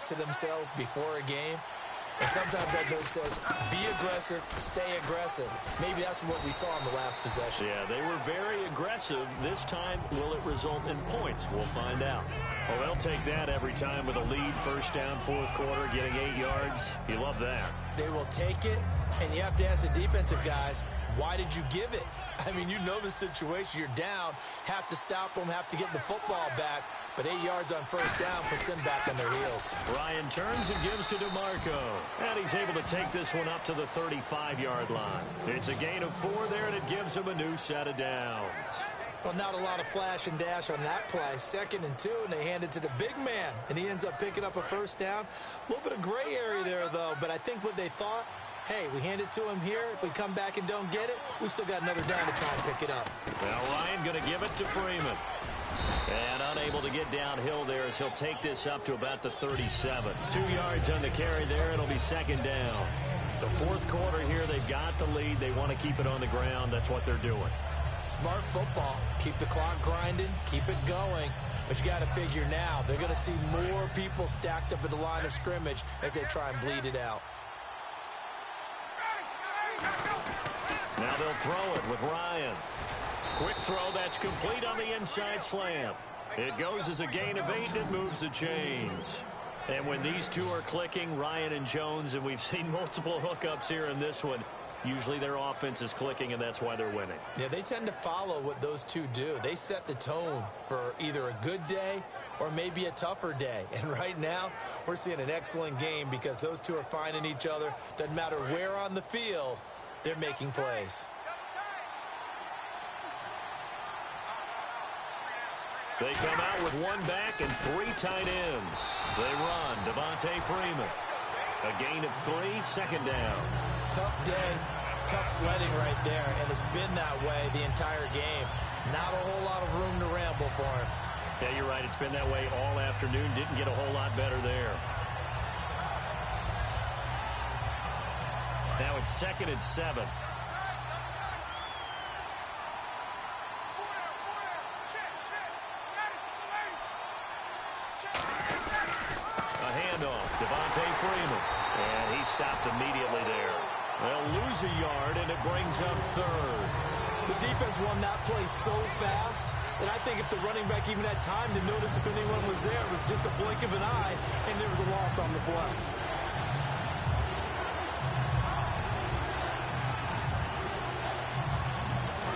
notes to themselves before a game. And sometimes that note says, be aggressive, stay aggressive. Maybe that's what we saw in the last possession. Yeah, they were very aggressive. This time, will it result in points? We'll find out. Well, they'll take that every time with a lead. First down, fourth quarter, getting 8 yards. You love that. They will take it, and you have to ask the defensive guys, why did you give it? I mean, you know the situation. You're down, have to stop them, have to get the football back. But 8 yards on first down puts them back on their heels. Ryan turns and gives to DeMarco. And he's able to take this one up to the 35-yard line. It's a gain of 4 there, and it gives him a new set of downs. Well, not a lot of flash and dash on that play. 2nd and 2, and they hand it to the big man. And he ends up picking up a first down. A little bit of gray area there, though. But I think what they thought, hey, we hand it to him here. If we come back and don't get it, we still got another down to try and pick it up. Now Ryan going to give it to Freeman. And unable to get downhill there as he'll take this up to about the 37. 2 yards on the carry there. It'll be 2nd down. The fourth quarter here, they've got the lead. They want to keep it on the ground. That's what they're doing. Smart football. Keep the clock grinding. Keep it going. But you got to figure now, they're going to see more people stacked up at the line of scrimmage as they try and bleed it out. Now they'll throw it with Ryan. Quick throw, that's complete on the inside slam. It goes as a gain of 8, and it moves the chains. And when these two are clicking, Ryan and Jones, and we've seen multiple hookups here in this one, usually their offense is clicking, and that's why they're winning. Yeah, they tend to follow what those two do. They set the tone for either a good day or maybe a tougher day. And right now, we're seeing an excellent game because those two are finding each other. Doesn't matter where on the field, they're making plays. They come out with 1 back and 3 tight ends. They run. Devontae Freeman. A gain of 3, 2nd down. Tough day, tough sledding right there, and it's been that way the entire game. Not a whole lot of room to ramble for him. Yeah, you're right. It's been that way all afternoon. Didn't get a whole lot better there. Now it's 2nd and 7. Devontae Freeman. And he stopped immediately there. They'll lose a yard, and it brings up 3rd. The defense won that play so fast that I think if the running back even had time to notice if anyone was there, it was just a blink of an eye, and there was a loss on the play.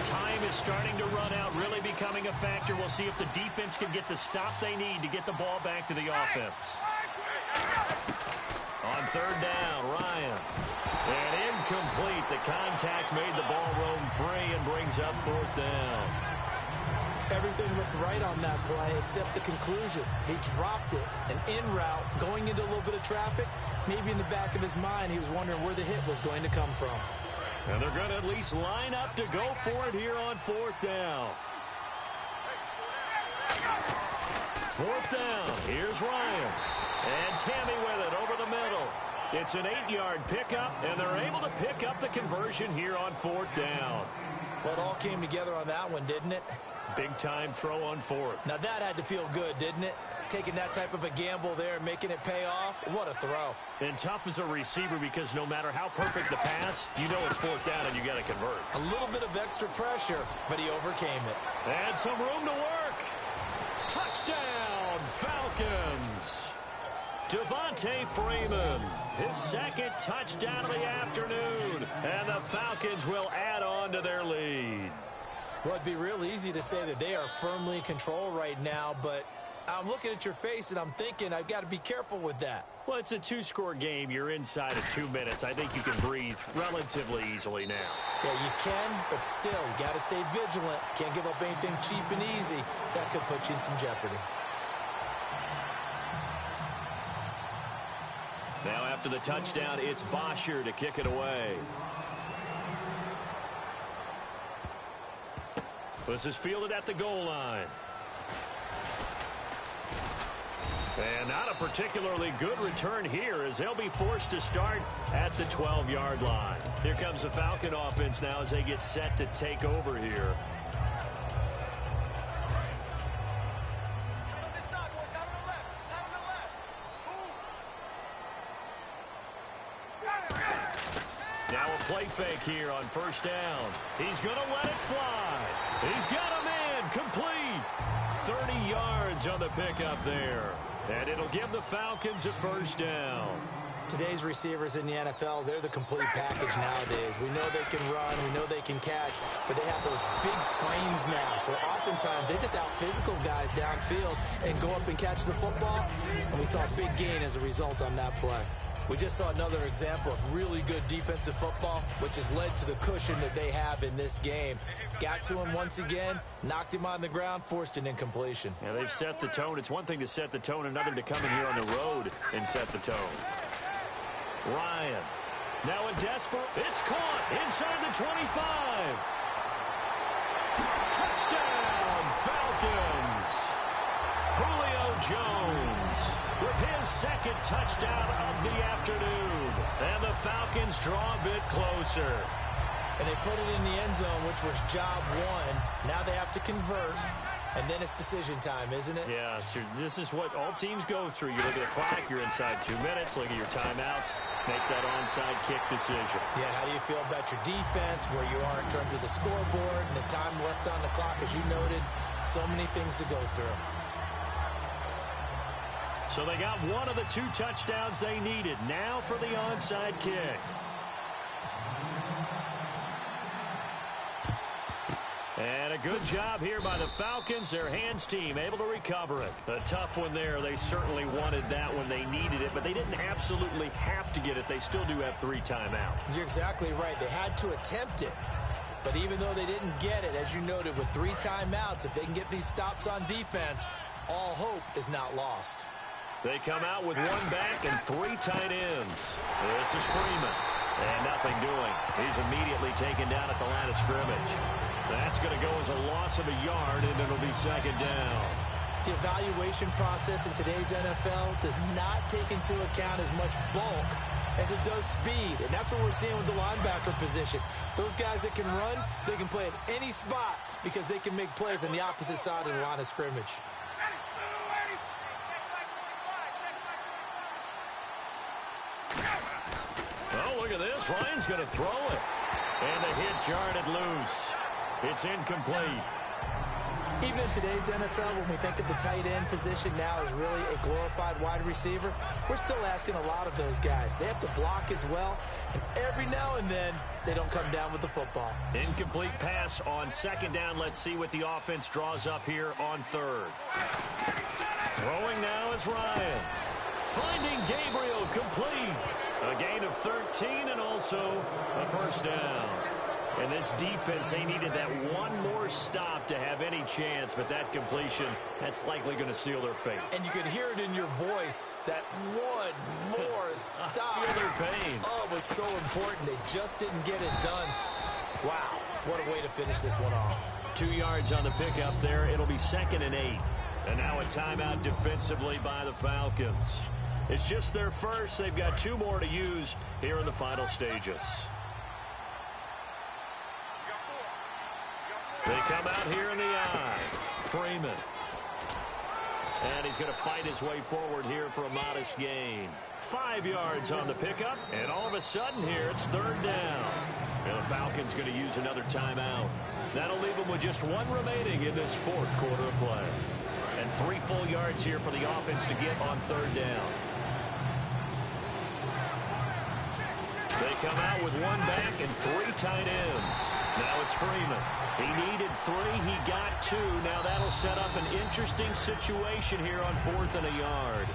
Time is starting to run out, really becoming a factor. We'll see if the defense can get the stop they need to get the ball back to the offense. On 3rd down, Ryan. And incomplete. The contact made the ball roam free and brings up 4th down. Everything looked right on that play except the conclusion. He dropped it, an in route, going into a little bit of traffic. Maybe in the back of his mind, he was wondering where the hit was going to come from. And they're going to at least line up to go for it here on 4th down. 4th down. Here's Ryan. And Tammy with it over the middle. It's an 8-yard pickup, and they're able to pick up the conversion here on 4th down. Well, it all came together on that one, didn't it? Big-time throw on 4th. Now, that had to feel good, didn't it? Taking that type of a gamble there and making it pay off. What a throw. And tough as a receiver because no matter how perfect the pass, you know it's 4th down and you got to convert. A little bit of extra pressure, but he overcame it. And some room to work. Touchdown, Falcons. Devontae Freeman, his 2nd touchdown of the afternoon, and the Falcons will add on to their lead. Well, it'd be real easy to say that they are firmly in control right now, but I'm looking at your face and I'm thinking I've got to be careful with that. Well, it's a 2-score game. You're inside of 2 minutes. I think you can breathe relatively easily now. Yeah, you can, but still, you got to stay vigilant. Can't give up anything cheap and easy. That could put you in some jeopardy. Now after the touchdown, it's Bosher to kick it away. This is fielded at the goal line. And not a particularly good return here as they'll be forced to start at the 12-yard line. Here comes the Falcon offense now as they get set to take over here. Now a play fake here on first down. He's going to let it fly. He's got him in. Complete. 30 yards on the pickup there. And it'll give the Falcons a first down. Today's receivers in the NFL, they're the complete package nowadays. We know they can run, we know they can catch, but they have those big frames now. So oftentimes they just out-physical guys downfield and go up and catch the football. And we saw a big gain as a result on that play. We just saw another example of really good defensive football, which has led to the cushion that they have in this game. Got to him once again, knocked him on the ground, forced an incompletion. Yeah, they've set the tone. It's one thing to set the tone, another to come in here on the road and set the tone. Ryan. Now a desperate. It's caught inside the 25. Touchdown, Falcons. Julio Jones with his second touchdown of the afternoon. And the Falcons draw a bit closer. And they put it in the end zone, which was job one. Now they have to convert. And then it's decision time, isn't it? Yeah, so this is what all teams go through. You look at the clock, you're inside 2 minutes, look at your timeouts, make that onside kick decision. Yeah, how do you feel about your defense, where you are in terms of the scoreboard, and the time left on the clock, as you noted, so many things to go through. So they got one of the 2 touchdowns they needed. Now for the onside kick. And a good job here by the Falcons. Their hands team able to recover it. A tough one there. They certainly wanted that when they needed it, but they didn't absolutely have to get it. They still do have 3 timeouts. You're exactly right. They had to attempt it. But even though they didn't get it, as you noted, with 3 timeouts, if they can get these stops on defense, all hope is not lost. They come out with 1 back and 3 tight ends. This is Freeman. And nothing doing. He's immediately taken down at the line of scrimmage. That's going to go as a loss of a yard, and it'll be second down. The evaluation process in today's NFL does not take into account as much bulk as it does speed. And that's what we're seeing with the linebacker position. Those guys that can run, they can play at any spot because they can make plays on the opposite side of the line of scrimmage. Oh, look at this. Ryan's going to throw it. And the hit jarred it loose. It's incomplete. Even in today's NFL, when we think of the tight end position now as really a glorified wide receiver, we're still asking a lot of those guys. They have to block as well, and every now and then, they don't come down with the football. Incomplete pass on second down. Let's see what the offense draws up here on third. Throwing now is Ryan. Finding Gabriel, complete. A gain of 13 and also a first down. And this defense, they needed that one more stop to have any chance, but that completion, that's likely going to seal their fate. And you could hear it in your voice, that one more stop. Feel their pain. Oh, it was so important. They just didn't get it done. Wow, what a way to finish this one off. 2 yards on the pickup there. It'll be 2nd and 8. And now a timeout defensively by the Falcons. It's just their first. They've got 2 more to use here in the final stages. They come out here in the eye. Freeman. And he's going to fight his way forward here for a modest gain. 5 yards on the pickup. And all of a sudden here, it's 3rd down. And the Falcons going to use another timeout. That'll leave them with just 1 remaining in this 4th quarter of play. And 3 full yards here for the offense to get on 3rd down. They come out with 1 back and 3 tight ends. Now it's Freeman. He needed 3. He got 2. Now that'll set up an interesting situation here on 4th and a yard.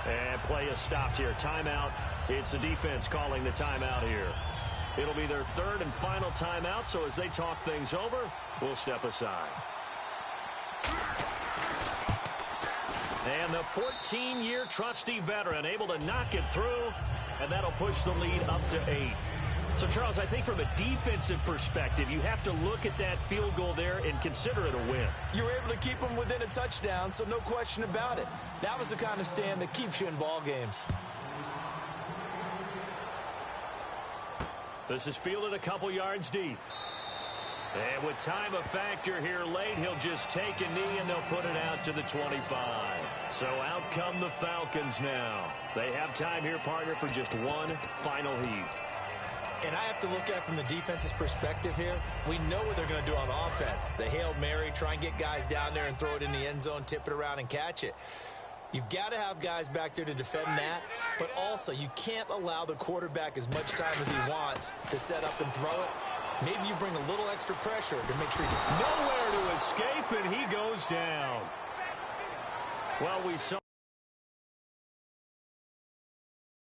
And play is stopped here. Timeout. It's the defense calling the timeout here. It'll be their 3rd and final timeout, so as they talk things over, we'll step aside. And the 14-year trusty veteran able to knock it through, and that'll push the lead up to 8. So, Charles, I think from a defensive perspective, you have to look at that field goal there and consider it a win. You were able to keep them within a touchdown, so no question about it. That was the kind of stand that keeps you in ball games. This is fielded a couple yards deep. And with time a factor here late, he'll just take a knee and they'll put it out to the 25. So out come the Falcons now. They have time here, partner, for just 1 final heave. And I have to look at it from the defense's perspective here. We know what they're going to do on offense. The Hail Mary, try and get guys down there and throw it in the end zone, tip it around and catch it. You've got to have guys back there to defend that, but also you can't allow the quarterback as much time as he wants to set up and throw it. Maybe you bring a little extra pressure to make sure you... Nowhere to escape, and he goes down. Well, we saw...